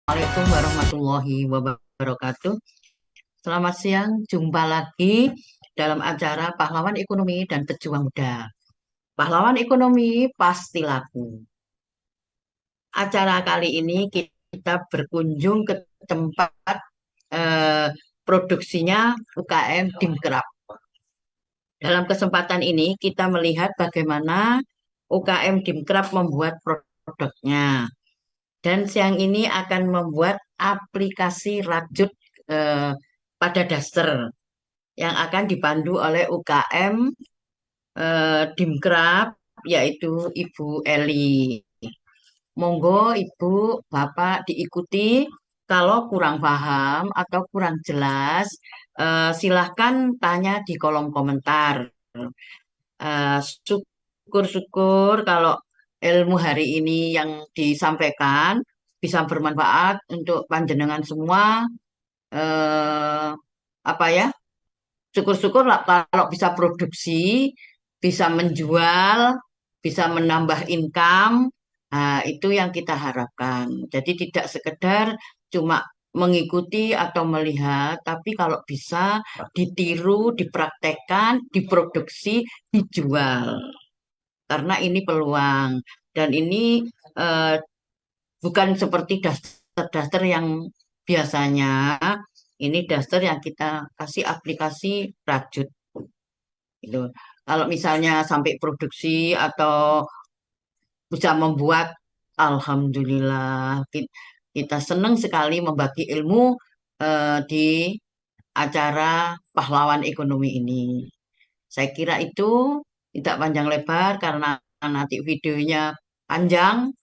Assalamualaikum warahmatullahi wabarakatuh. Selamat siang, jumpa lagi dalam acara Pahlawan Ekonomi dan Pejuang Muda. Pahlawan Ekonomi pasti laku. Acara kali ini kita berkunjung ke tempat produksinya UKM Dimkrab. Dalam kesempatan ini kita melihat bagaimana UKM Dimkrab membuat produknya. Dan siang ini akan membuat aplikasi rajut pada daster yang akan dipandu oleh UKM Dimkrab, yaitu Ibu Eli. Monggo Ibu, Bapak diikuti. Kalau kurang paham atau kurang jelas, silahkan tanya di kolom komentar. Syukur-syukur kalau ilmu hari ini yang disampaikan bisa bermanfaat untuk panjenengan semua. Apa ya? Syukur-syukur lah kalau bisa produksi, bisa menjual, bisa menambah income. Nah, itu yang kita harapkan. Jadi tidak sekedar cuma mengikuti atau melihat, tapi kalau bisa ditiru, dipraktekkan, diproduksi, dijual. Karena ini peluang. Dan ini bukan seperti daster-daster yang biasanya. Ini daster yang kita kasih aplikasi rajut. Gitu. Kalau misalnya sampai produksi atau bisa membuat, alhamdulillah kita senang sekali membagi ilmu di acara Pahlawan Ekonomi ini. Saya kira itu tidak panjang lebar karena nanti videonya panjang.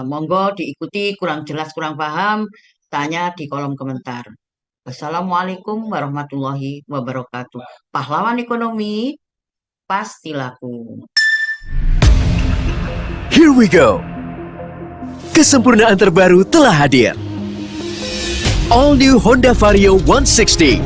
Monggo diikuti, kurang jelas, kurang paham, tanya di kolom komentar. Wassalamualaikum warahmatullahi wabarakatuh. Pahlawan Ekonomi pasti laku. Here we go. Kesempurnaan terbaru telah hadir. All new Honda Vario 160.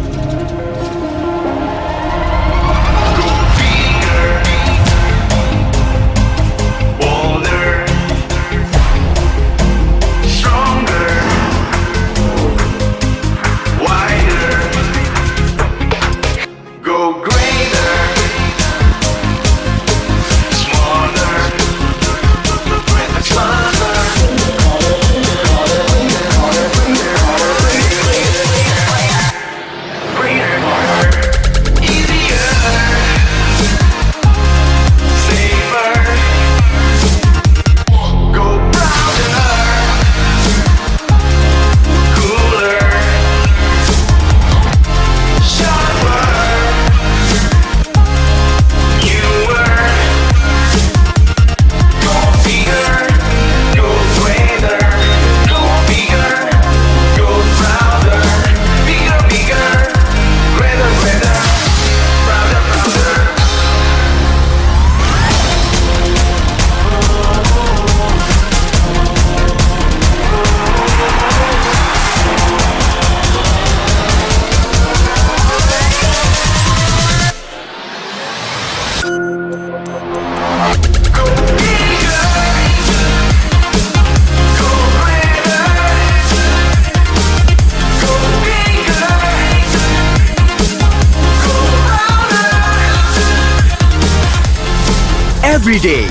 every day.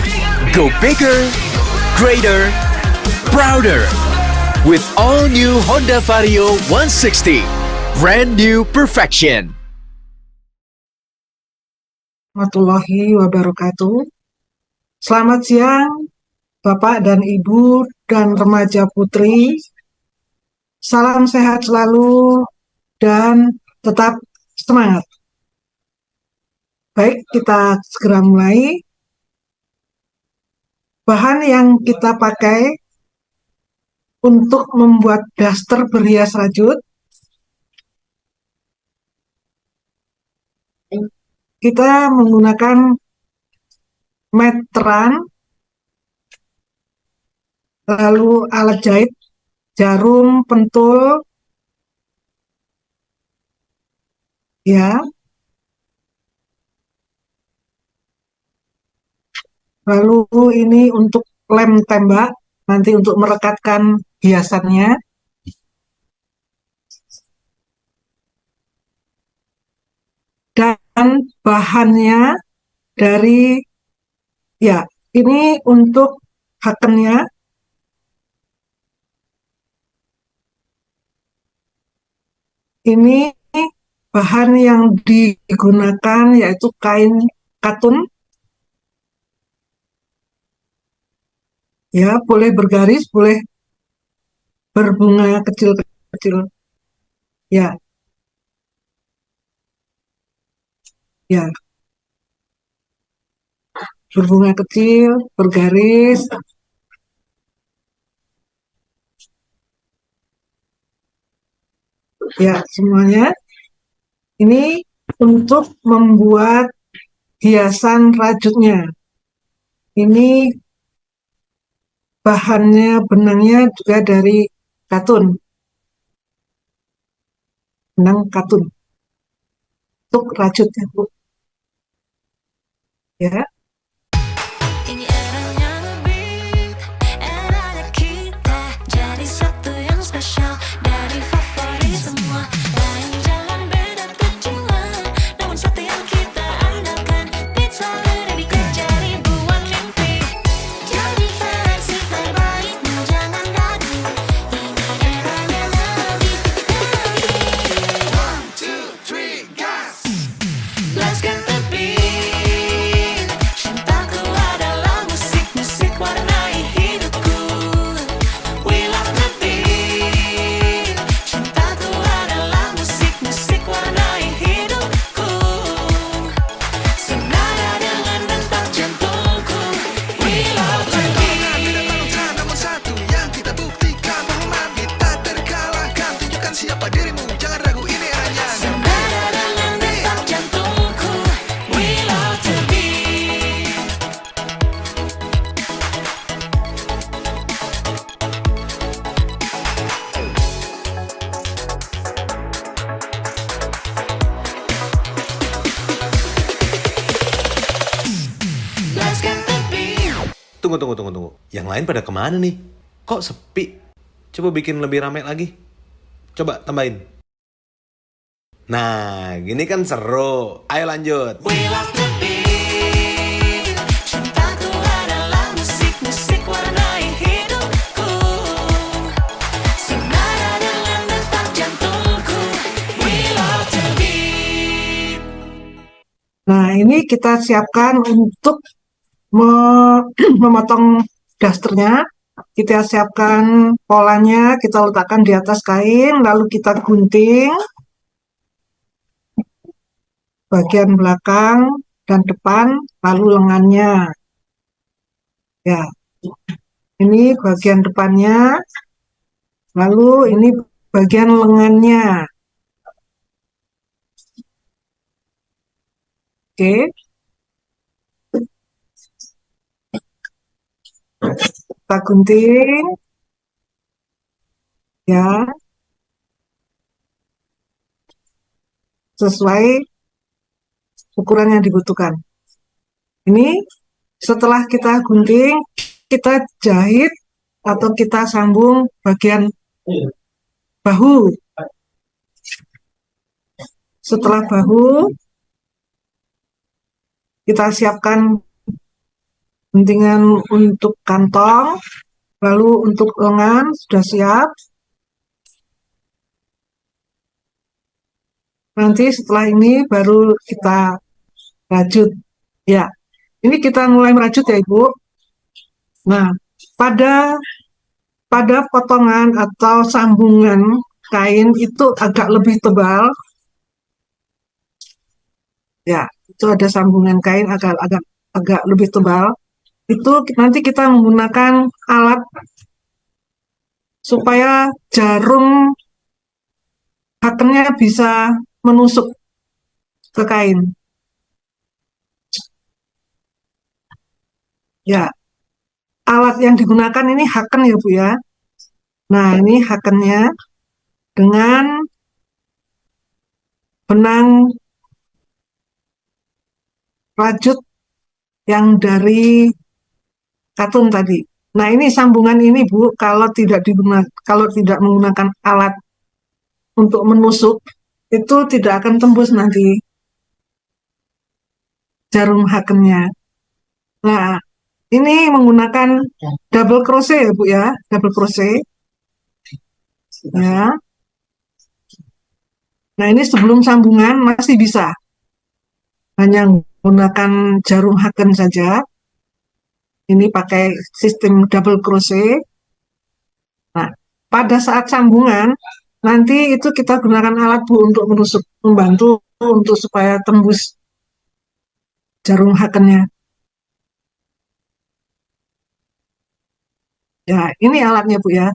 Go bigger, greater, prouder. With all new Honda Vario 160. Brand new perfection. Warahmatullahi wabarakatuh. Selamat siang, Bapak dan Ibu dan remaja putri. Salam sehat selalu dan tetap semangat. Baik, kita segera mulai. Bahan yang kita pakai untuk membuat daster berhias rajut, kita menggunakan meteran, lalu alat jahit, jarum, pentul, ya. Lalu ini untuk lem tembak, nanti untuk merekatkan hiasannya. Dan bahannya dari, ya, ini untuk hakennya. Ini bahan yang digunakan yaitu kain katun. Ya, boleh bergaris, boleh berbunga kecil-kecil. Ya. Ya. Berbunga kecil, bergaris. Ya, semuanya. Ini untuk membuat hiasan rajutnya. Ini bahannya, benangnya juga dari katun. Benang katun. Untuk rajutnya, Bu. Ya. Ini eranya ngebeat, eranya kita jadi satu yang spesial dari favorit semua. Lain jalan beda tujuan, namun satu yang kita andalkan. Pizza ready kerja ribuan mimpi, jadi versi terbaikmu jangan ragu. Ini eranya lebih dari. 1, 2, 3, gas. Let's get the beat. Cintaku adalah musik, musik warnai hidupku. We love the beat. Cintaku adalah musik, musik warnai hidupku. Senada dengan detak jantungku. We love the beat. Nomor satu yang kita buktikan bahwa kita terkalahkan. Tunjukkan siapa dirimu, jangan ragu ini eranya. Senada dengan detak jantungku. We love the beat. Let's get the beat. Tunggu. Yang lain pada kemana nih? Kok sepi? Coba bikin lebih ramai lagi. Coba tambahin. Nah, gini kan seru. Ayo lanjut. We love the beat. Cintaku adalah musik, musik warnai hidupku. Senada dengan detak jantungku. We love the beat. Nah, ini kita siapkan untuk memotong dasternya. Kita siapkan polanya, kita letakkan di atas kain, lalu kita gunting bagian belakang dan depan, lalu lengannya. Ya, ini bagian depannya, lalu ini bagian lengannya. Oke. Kita gunting. Ya. Sesuai ukuran yang dibutuhkan. Ini setelah kita gunting, kita jahit atau kita sambung bagian bahu. Setelah bahu, kita siapkan Guntingan untuk kantong, lalu untuk lengan sudah siap. Nanti setelah ini baru kita rajut. Ya, ini kita mulai merajut ya Ibu. Nah, pada pada potongan atau sambungan kain itu agak lebih tebal. Ya, itu ada sambungan kain agak lebih tebal. Itu nanti kita menggunakan alat supaya jarum hakennya bisa menusuk ke kain. Ya, alat yang digunakan ini haken ya Bu ya. Nah, ini hakennya dengan benang rajut yang dari katun tadi. Nah, ini sambungan ini Bu, kalau tidak menggunakan alat untuk menusuk, itu tidak akan tembus nanti jarum hakennya. Nah, ini menggunakan double crochet ya Bu ya, double crochet. Ya. Nah, ini sebelum sambungan masih bisa. Hanya menggunakan jarum haken saja. Ini pakai sistem double crochet. Nah, pada saat sambungan, nanti itu kita gunakan alat Bu untuk menusuk, membantu untuk supaya tembus jarum hakennya. Ya, ini alatnya Bu ya.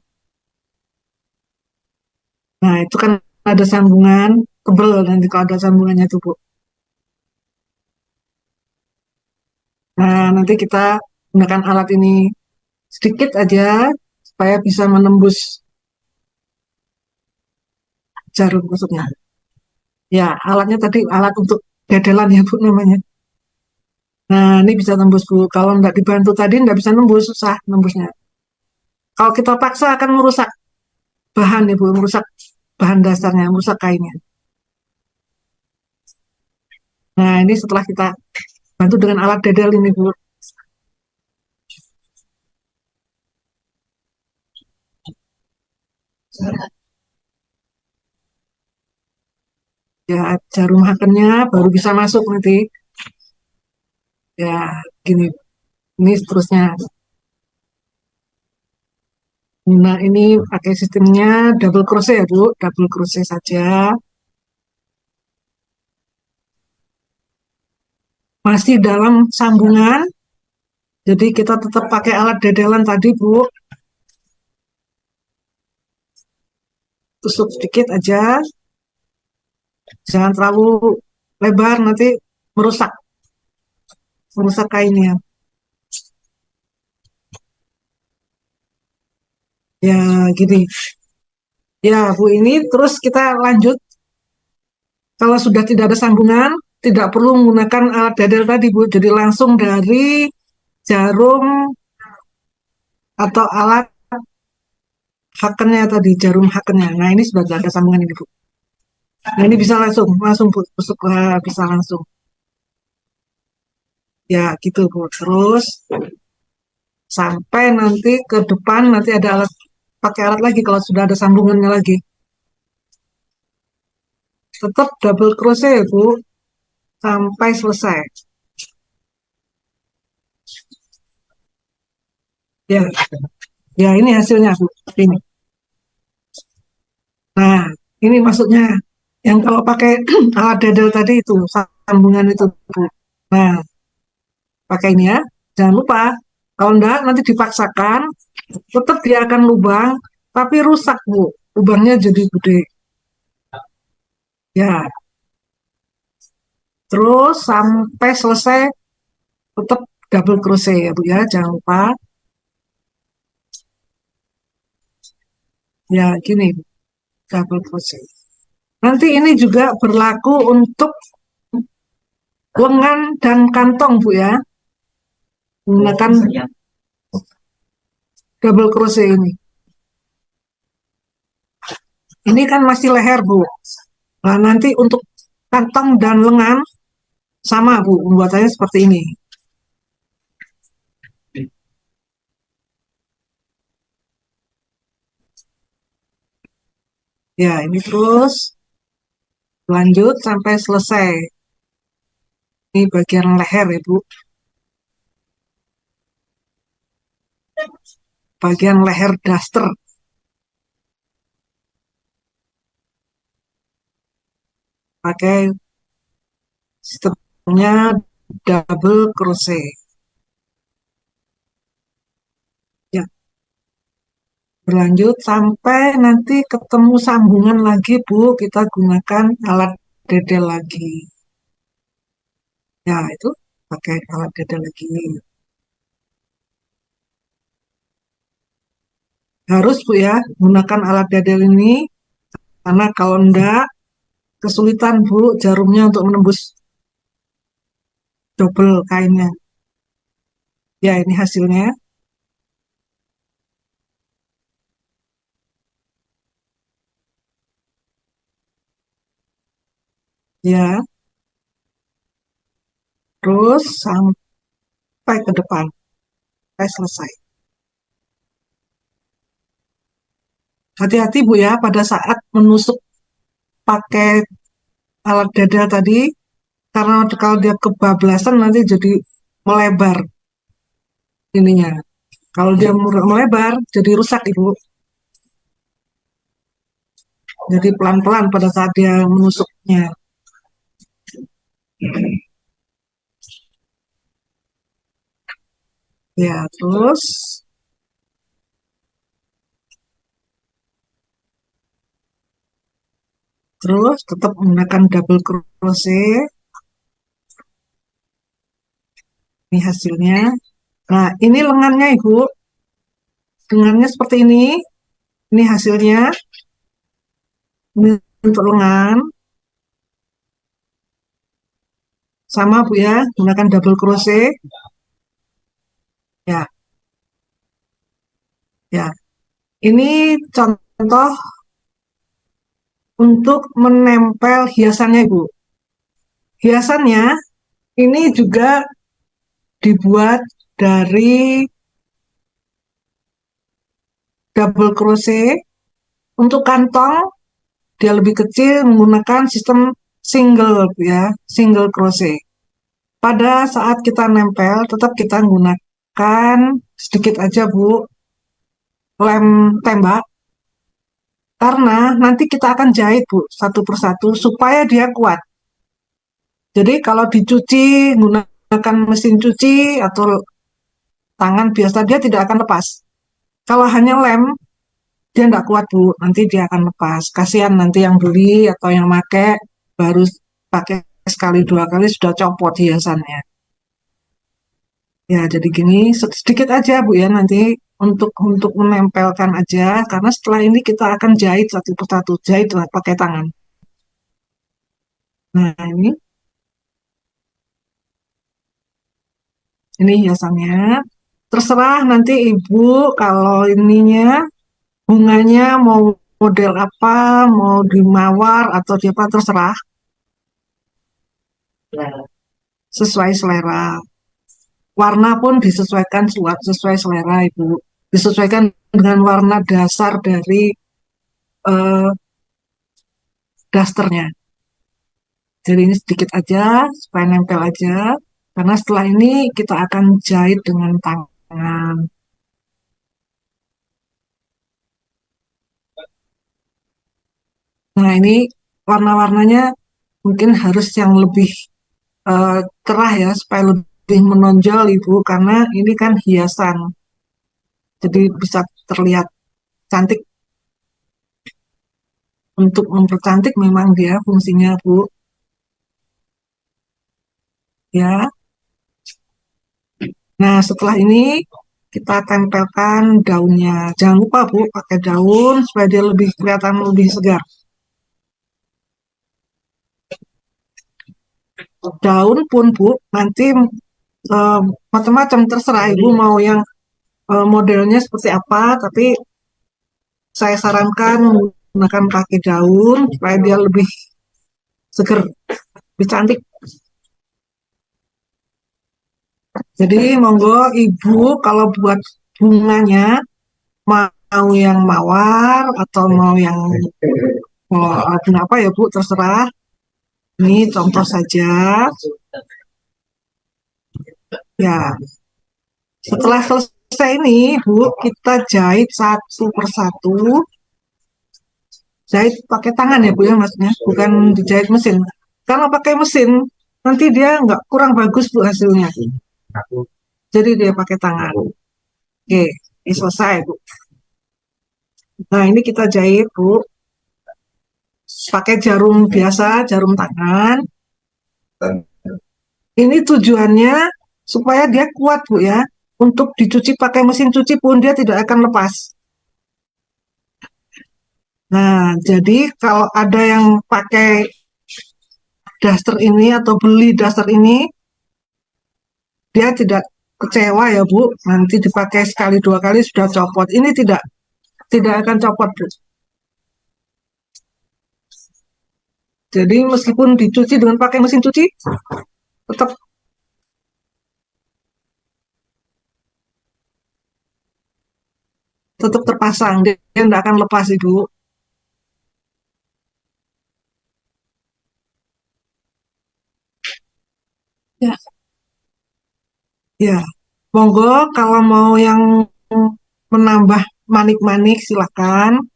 Nah, itu kan ada sambungan, tebel nanti kalau ada sambungannya itu Bu. Nah, nanti kita gunakan alat ini sedikit aja supaya bisa menembus jarum maksudnya. Ya, alatnya tadi alat untuk dedelan ya Bu namanya. Nah, ini bisa tembus Bu. Kalau nggak dibantu tadi nggak bisa nembus, susah nembusnya. Kalau kita paksa akan merusak bahan ya Bu, merusak bahan dasarnya, merusak kainnya. Nah, ini setelah kita bantu dengan alat dedel ini Bu. Ya, jarum hakennya baru bisa masuk nanti. Ya, gini. Ini seterusnya. Nah, ini pakai sistemnya double crochet ya Bu, double crochet saja. Masih dalam sambungan, jadi kita tetap pakai alat dedelan tadi Bu. Tusuk sedikit aja, jangan terlalu lebar nanti merusak, merusak kainnya. Ya, gini. Ya, Bu, ini terus kita lanjut. Kalau sudah tidak ada sambungan, tidak perlu menggunakan alat dadel tadi, Bu. Jadi langsung dari jarum atau alat hakennya tadi, jarum hakennya. Nah, ini sudah tidak ada sambungan ini, Bu. Nah, ini bisa langsung, langsung Bu, tusuk, bisa langsung. Ya, gitu, Bu. Terus sampai nanti ke depan nanti ada alat, pakai alat lagi kalau sudah ada sambungannya lagi. Tetap double crochet ya Bu, sampai selesai. Ya, ya ini hasilnya Bu, ini. Nah, ini maksudnya yang kalau pakai alat dadel tadi itu sambungan itu Bu. Nah, pakai ini ya. Jangan lupa kalau enggak nanti dipaksakan tetap dia akan lubang tapi rusak Bu. Lubangnya jadi gede. Ya, terus sampai selesai tetap double crochet ya Bu ya, jangan lupa. Ya, gini double crochet. Nanti ini juga berlaku untuk lengan dan kantong Bu ya. Menggunakan double crochet ini. Ini kan masih leher Bu. Nah, nanti untuk kantong dan lengan sama Bu, pembuatannya seperti ini. Ya, ini terus lanjut sampai selesai. Ini bagian leher ya, Bu. Bagian leher daster. Pakai sistemnya double crochet. Ya, berlanjut sampai nanti ketemu sambungan lagi, Bu. Kita gunakan alat dedel lagi. Ya, itu pakai alat dedel lagi. Harus, Bu, ya, gunakan alat dedel ini. Karena kalau enggak, kesulitan, Bu, jarumnya untuk menembus double kainnya. Ya, ini hasilnya. Ya, terus sampai ke depan. Sampai selesai. Hati-hati, Bu, ya, pada saat menusuk pakai alat dada tadi, karena kalau dia kebablasan nanti jadi melebar ininya. Kalau dia melebar, jadi rusak, Ibu. Jadi pelan-pelan pada saat dia menusuknya. Ya, terus tetap menggunakan double crochet. Ini hasilnya. Nah, ini lengannya, Ibu. Lengannya seperti ini. Ini hasilnya. Ini untuk lengan. Sama, Bu, ya. Gunakan double crochet. Ya, ya. Ini contoh untuk menempel hiasannya, Ibu. Hiasannya ini juga dibuat dari double crochet. Untuk kantong, dia lebih kecil menggunakan sistem single, ya, single crochet. Pada saat kita nempel, tetap kita menggunakan sedikit aja, Bu, lem tembak. Karena nanti kita akan jahit, Bu, satu persatu supaya dia kuat. Jadi kalau dicuci, menggunakan mesin cuci atau tangan biasa, dia tidak akan lepas. Kalau hanya lem, dia tidak kuat, Bu. Nanti dia akan lepas. Kasihan nanti yang beli atau yang make baru pakai sekali dua kali sudah copot hiasannya. Ya, jadi gini sedikit aja, Bu, ya, nanti untuk menempelkan aja karena setelah ini kita akan jahit satu persatu, jahit pakai tangan. Nah, ini hiasannya. Terserah nanti Ibu kalau ininya bunganya mau model apa, mau di mawar atau di apa, terserah. Sesuai selera. Warna pun disesuaikan sesuai selera, Ibu. Disesuaikan dengan warna dasar dari eh, dasternya. Jadi ini sedikit aja supaya nempel aja. Karena setelah ini kita akan jahit dengan tangan. Nah, ini warna-warnanya mungkin harus yang lebih eh, cerah, ya, supaya lebih menonjol, Ibu, karena ini kan hiasan. Jadi bisa terlihat cantik. Untuk mempercantik memang dia fungsinya, Bu. Ya. Nah, setelah ini kita tempelkan daunnya. Jangan lupa, Bu, pakai daun supaya dia lebih kelihatan lebih segar. Daun pun, Bu, nanti eh, macam-macam, terserah Ibu mau yang modelnya seperti apa, tapi saya sarankan menggunakan pakai daun supaya dia lebih seger, lebih cantik. Jadi monggo Ibu kalau buat bunganya mau mau yang mawar atau mau yang apa ya Bu, terserah. Ini contoh saja. Ya, setelah selesai ini Bu, kita jahit satu persatu. Jahit pakai tangan ya Bu ya maksudnya, bukan dijahit mesin. Kalau pakai mesin, nanti dia nggak kurang bagus Bu hasilnya. Jadi dia pakai tangan. Oke, ini selesai Bu. Nah ini kita jahit Bu, pakai jarum biasa, jarum tangan. Ini tujuannya supaya dia kuat Bu ya. Untuk dicuci pakai mesin cuci pun dia tidak akan lepas. Nah, jadi kalau ada yang pakai daster ini atau beli daster ini, dia tidak kecewa ya Bu, nanti dipakai sekali dua kali sudah copot. Ini tidak akan copot Bu. Jadi meskipun dicuci dengan pakai mesin cuci, tetap tetap terpasang, dia tidak akan lepas Ibu. Ya, ya. Monggo kalau mau yang menambah manik-manik silakan.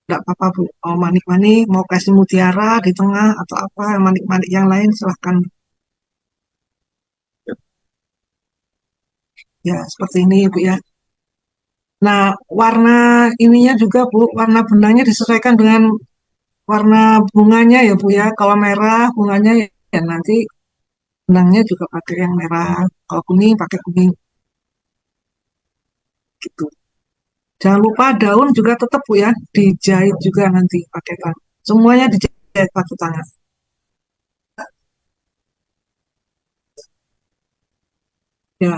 Tidak apa-apa Bu. Mau manik-manik, mau kasih mutiara di tengah atau apa, manik-manik yang lain silahkan. Ya, seperti ini Bu ya. Nah, warna ininya juga Bu, warna benangnya disesuaikan dengan warna bunganya ya Bu ya. Kalau merah bunganya ya nanti benangnya juga pakai yang merah. Kalau kuning pakai kuning gitu. Jangan lupa daun juga tetap Bu ya, dijahit juga nanti pakai tangan. Semuanya dijahit pakai tangan. Ya,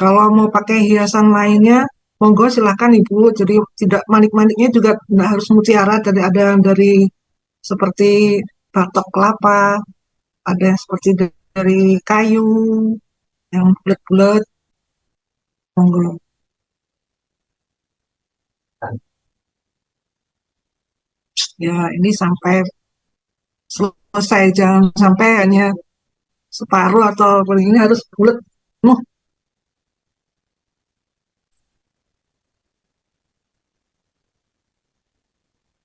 kalau mau pakai hiasan lainnya, monggo silahkan Ibu. Jadi tidak manik-maniknya juga tidak harus mutiara. Jadi ada yang dari seperti batok kelapa, ada yang seperti dari kayu, yang bulat-bulat, monggo. Ya, ini sampai selesai, jangan sampai hanya separuh atau ini harus bulat. Nuh,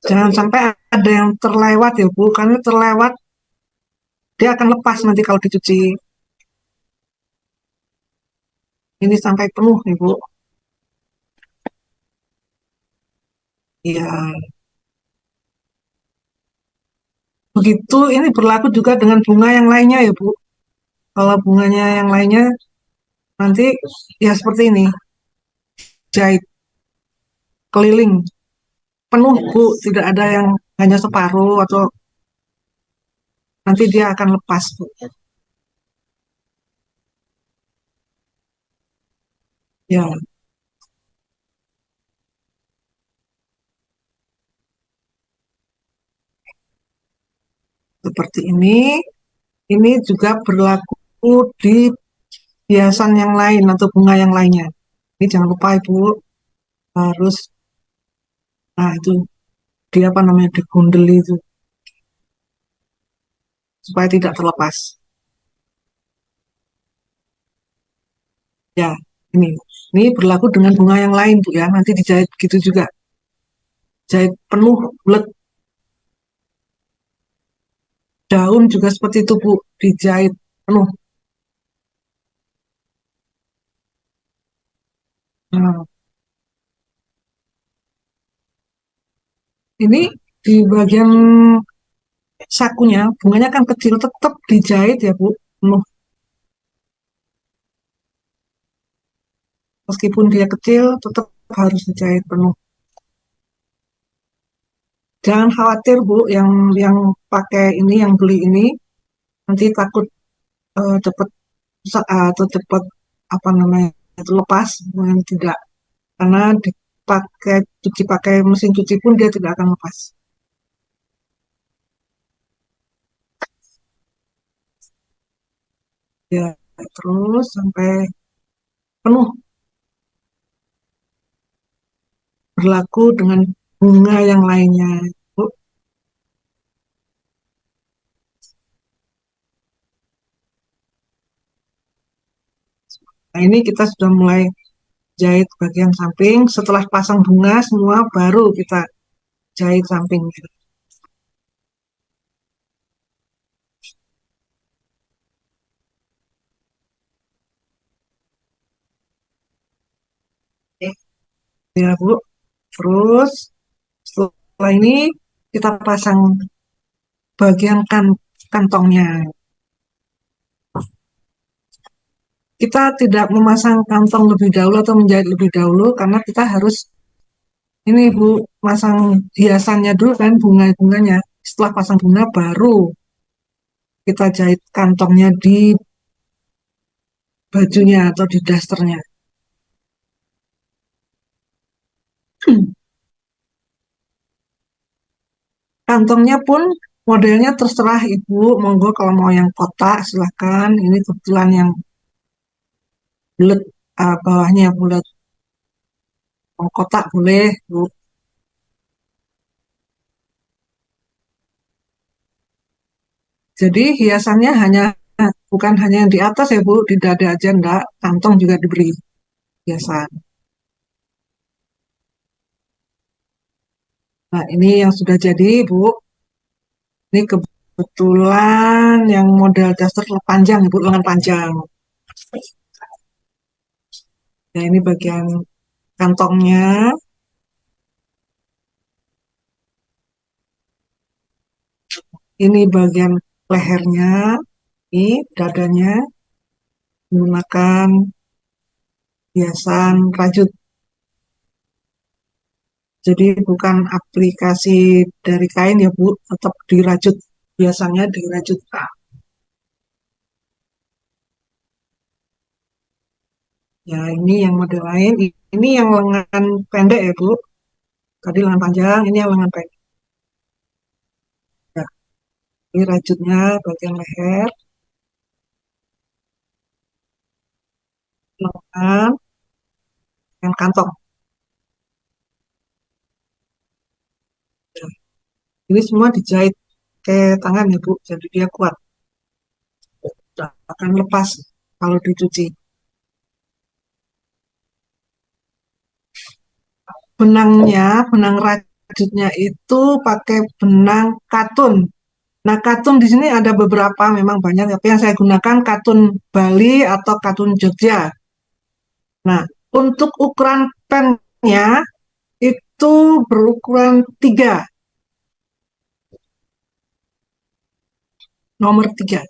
jangan sampai ada yang terlewat ya Bu, karena terlewat dia akan lepas nanti kalau dicuci. Ini sampai penuh nih Bu. Iya, begitu ini berlaku juga dengan bunga yang lainnya ya Bu. Kalau bunganya yang lainnya nanti ya seperti ini, jahit keliling penuh Bu, tidak ada yang hanya separuh atau nanti dia akan lepas Bu. Ya, seperti ini. Ini juga berlaku di hiasan yang lain atau bunga yang lainnya. Ini jangan lupa Ibu harus, nah itu dia apa namanya digundel itu supaya tidak terlepas. Ya, ini ini berlaku dengan bunga yang lain Bu ya. Nanti dijahit gitu juga, jahit penuh bulat. Daun juga seperti itu Bu, dijahit penuh. Nah, ini di bagian sakunya, bunganya kan kecil, tetap dijahit ya Bu, penuh. Meskipun dia kecil, tetap harus dijahit penuh. Jangan khawatir Bu, yang pakai ini, yang beli ini, nanti takut cepat atau cepat apa namanya itu lepas, tidak. Karena dipakai cuci pakai mesin cuci pun dia tidak akan lepas. Ya, terus sampai penuh. Berlaku dengan bunga yang lainnya. Bu. Nah, ini kita sudah mulai jahit bagian samping. Setelah pasang bunga semua, baru kita jahit sampingnya. Oke, ya Bu. Terus setelah ini kita pasang bagian kantongnya. Kita tidak memasang kantong lebih dahulu atau menjahit lebih dahulu karena kita harus ini Bu, pasang hiasannya dulu kan bunga-bunganya. Setelah pasang bunga baru kita jahit kantongnya di bajunya atau di dasternya. Kantongnya pun modelnya terserah Ibu, monggo kalau mau yang kotak silahkan. Ini kebetulan yang bulat, bawahnya bulat. Mau kotak boleh Bu. Jadi hiasannya bukan hanya yang di atas ya Bu, di dada aja enggak, kantong juga diberi hiasan. Nah, ini yang sudah jadi Bu. Ini kebetulan yang model daster panjang Ibu, lengan panjang. Nah, ini bagian kantongnya. Ini bagian lehernya, ini dadanya menggunakan hiasan rajut. Jadi bukan aplikasi dari kain ya Bu, tetap dirajut. Biasanya dirajut. Ya ini yang model lain. Ini yang lengan pendek ya Bu. Tadi lengan panjang, ini yang lengan pendek. Ya, ini rajutnya bagian leher, lengan, dan kantong. Ya, ini semua dijahit ke tangan ya Bu, jadi dia kuat. Tidak akan lepas kalau dicuci. Benang rajutnya itu pakai benang katun. Nah, katun di sini ada beberapa, memang banyak, tapi yang saya gunakan katun Bali atau katun Jogja. Nah, untuk ukuran pennya itu berukuran 3, nomor 3.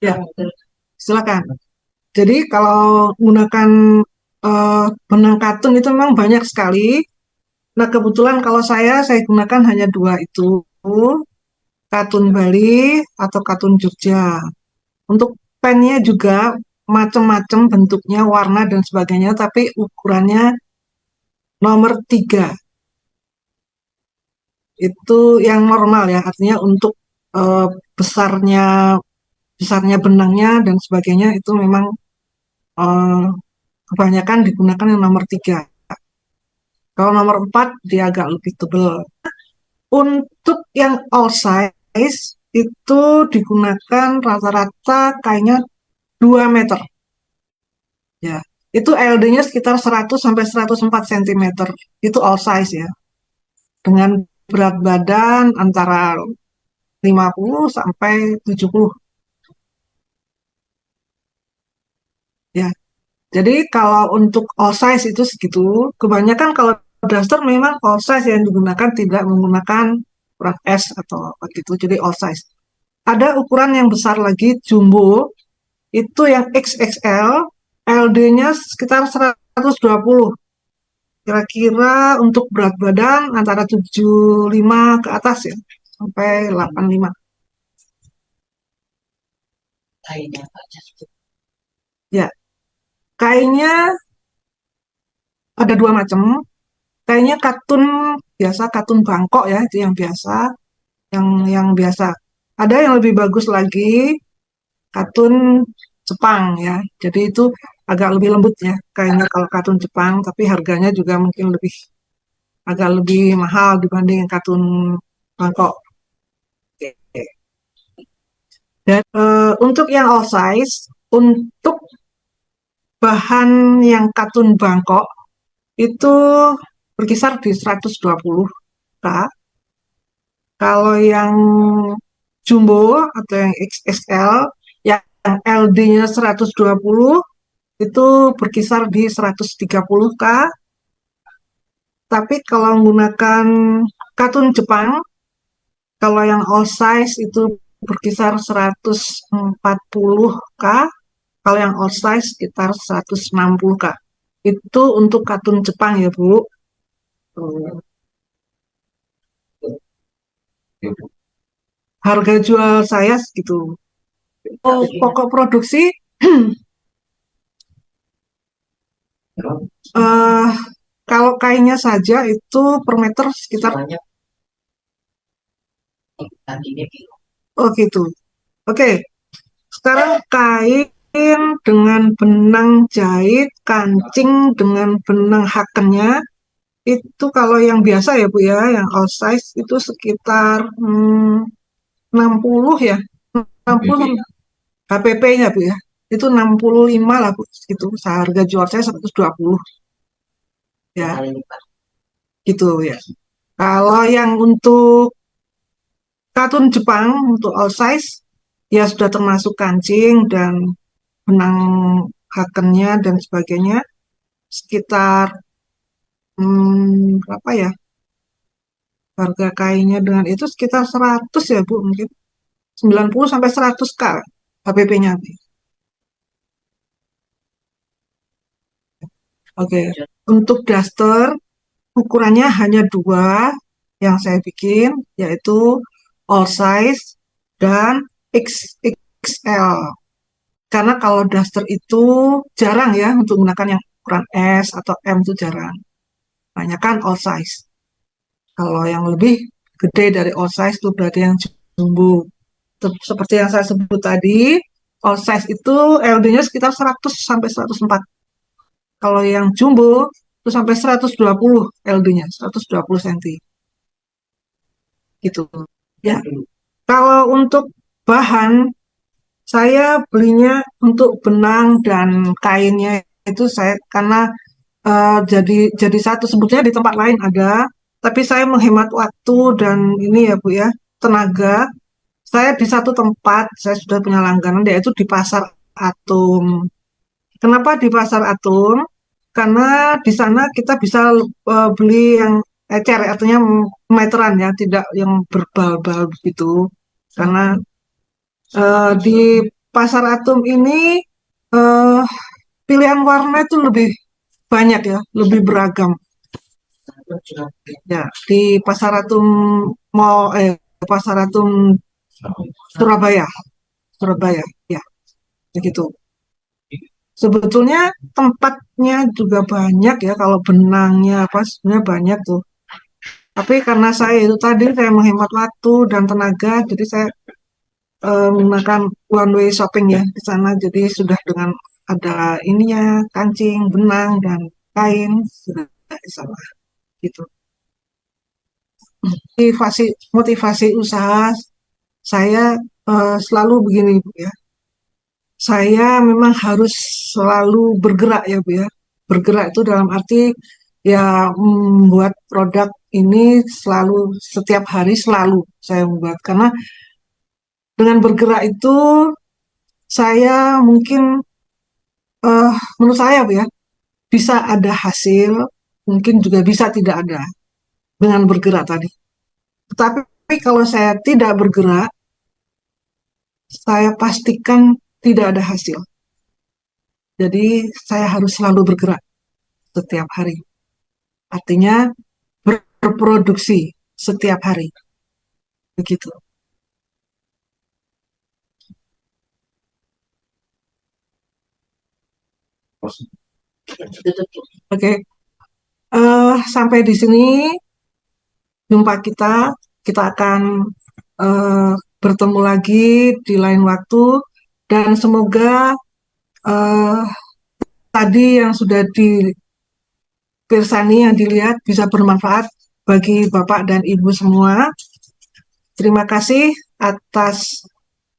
Ya, silakan. Jadi kalau menggunakan benang katun itu memang banyak sekali. Nah, kebetulan kalau saya gunakan hanya 2 itu, katun Bali atau katun Jogja. Untuk pennya juga macam-macam bentuknya, warna dan sebagainya, tapi ukurannya nomor 3. Itu yang normal ya, artinya untuk eh, besarnya besarnya benangnya dan sebagainya itu memang eh, kebanyakan digunakan yang nomor 3. Kalau nomor 4 dia agak lebih tebal. Untuk yang all size itu digunakan rata-rata kainnya 2 meter. Ya, itu LD-nya sekitar 100 sampai 104 cm. Itu all size ya. Dengan berat badan antara 50 sampai 70. Ya. Jadi kalau untuk all size itu segitu. Kebanyakan kalau daster memang all size yang digunakan, tidak menggunakan ukuran S atau begitu. Jadi all size. Ada ukuran yang besar lagi, jumbo. Itu yang XXL, LD-nya sekitar 120. Kira-kira untuk berat badan antara 75 ke atas ya, sampai 85. Ya, kainnya ada 2 macam. Kainnya katun biasa, katun Bangkok ya, itu yang biasa. yang biasa. Ada yang lebih bagus lagi, kartun Jepang ya. Jadi itu agak lebih lembut ya, kayaknya kalau kartun Jepang, tapi harganya juga mungkin agak lebih mahal dibanding kartun Bangkok. Dan untuk yang all size, untuk bahan yang kartun Bangkok itu berkisar di 120 Kak. Kalau yang jumbo atau yang XXL, yang LD-nya 120 itu berkisar di 130 Kak. Tapi kalau menggunakan kartun Jepang, kalau yang all size itu berkisar 140 Kak. Kalau yang all size sekitar 160 Kak. Itu untuk kartun Jepang ya Bu. Tuh. Harga jual saya segitu. Oh, pokok produksi eh kalau kainnya saja itu per meter sekitar, oh gitu. Oke, sekarang kain dengan benang jahit, kancing dengan benang hakennya itu kalau yang biasa ya Bu ya, yang all size itu sekitar 60 ya, 60 HPP-nya Bu ya. Itu 65 lah Bu, gitu. Seharga jual saya 120 ya, gitu ya. Kalau yang untuk kartun Jepang untuk all size ya sudah termasuk kancing dan benang hakennya dan sebagainya sekitar berapa ya, harga kainnya dengan itu sekitar 100 ya Bu, mungkin 90 sampai 100 K HPP-nya. Oke, untuk daster ukurannya hanya dua yang saya bikin, yaitu all size dan XXL. Karena kalau daster itu jarang ya untuk menggunakan yang ukuran S atau M itu jarang. Banyak kan all size. Kalau yang lebih gede dari all size itu berarti yang jumbo. Seperti yang saya sebut tadi, all size itu LD-nya sekitar 100 sampai 104. Kalau yang jumbo itu sampai 120 LD-nya, 120 cm. Gitu. Ya. Kalau untuk bahan, saya belinya untuk benang dan kainnya itu saya karena jadi satu sebetulnya di tempat lain ada, tapi saya menghemat waktu dan ini ya Bu ya, tenaga. Saya di satu tempat, saya sudah punya langganan yaitu di Pasar Atom. Kenapa di Pasar Atom? Karena di sana kita bisa beli yang ecer, artinya meteran ya, tidak yang berbal-bal begitu. Karena di Pasar Atom ini eh, pilihan warna itu lebih banyak ya, lebih beragam. Ya, di Pasar Atom Pasar Atom Surabaya, Surabaya, ya, begitu. Sebetulnya tempatnya juga banyak ya, kalau benangnya apa sebenarnya banyak tuh. Tapi karena saya itu tadi saya menghemat waktu dan tenaga, jadi saya menggunakan one way shopping ya di sana. Jadi sudah dengan ada ininya, kancing, benang dan kain sudah di sana gitu. Motivasi usaha saya selalu begini Bu ya. Saya memang harus selalu bergerak ya Bu ya. Bergerak itu dalam arti ya membuat produk ini selalu setiap hari selalu saya membuat karena dengan bergerak itu saya mungkin menurut saya Bu ya bisa ada hasil, mungkin juga bisa tidak ada dengan bergerak tadi. Tetapi kalau saya tidak bergerak, saya pastikan tidak ada hasil. Jadi saya harus selalu bergerak setiap hari. Artinya berproduksi setiap hari. Begitu. Oke. Sampai di sini jumpa kita. Kita akan bertemu lagi di lain waktu, dan semoga eh, tadi yang sudah dipirsani, yang dilihat bisa bermanfaat bagi Bapak dan Ibu semua. Terima kasih atas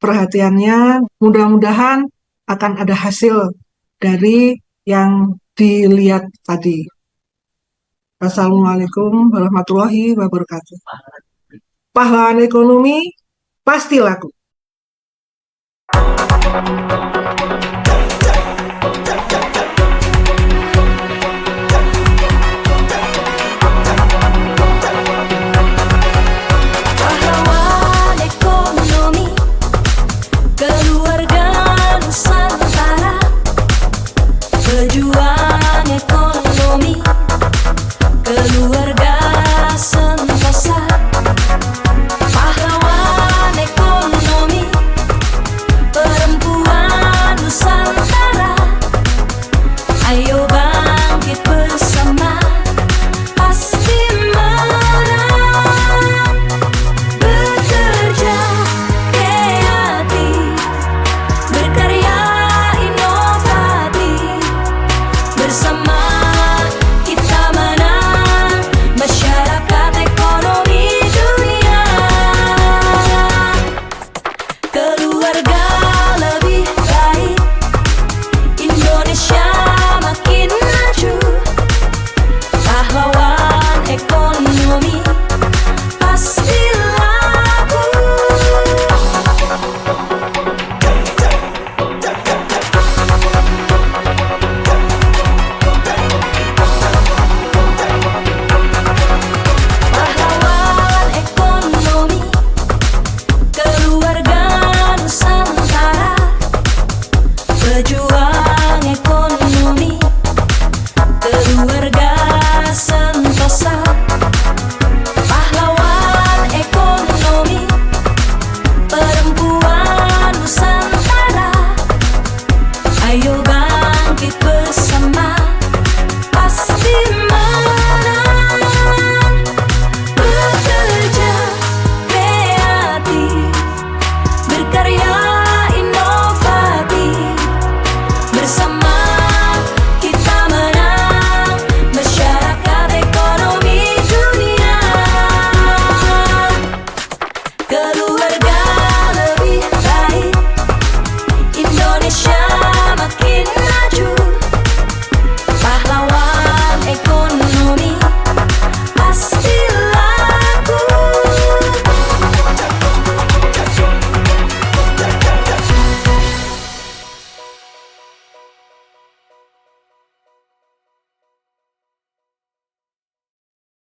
perhatiannya. Mudah-mudahan akan ada hasil dari yang dilihat tadi. Assalamualaikum warahmatullahi wabarakatuh. Pahlawan ekonomi pasti laku. Pahlawan ekonomi, keluarga Nusantara, pejuang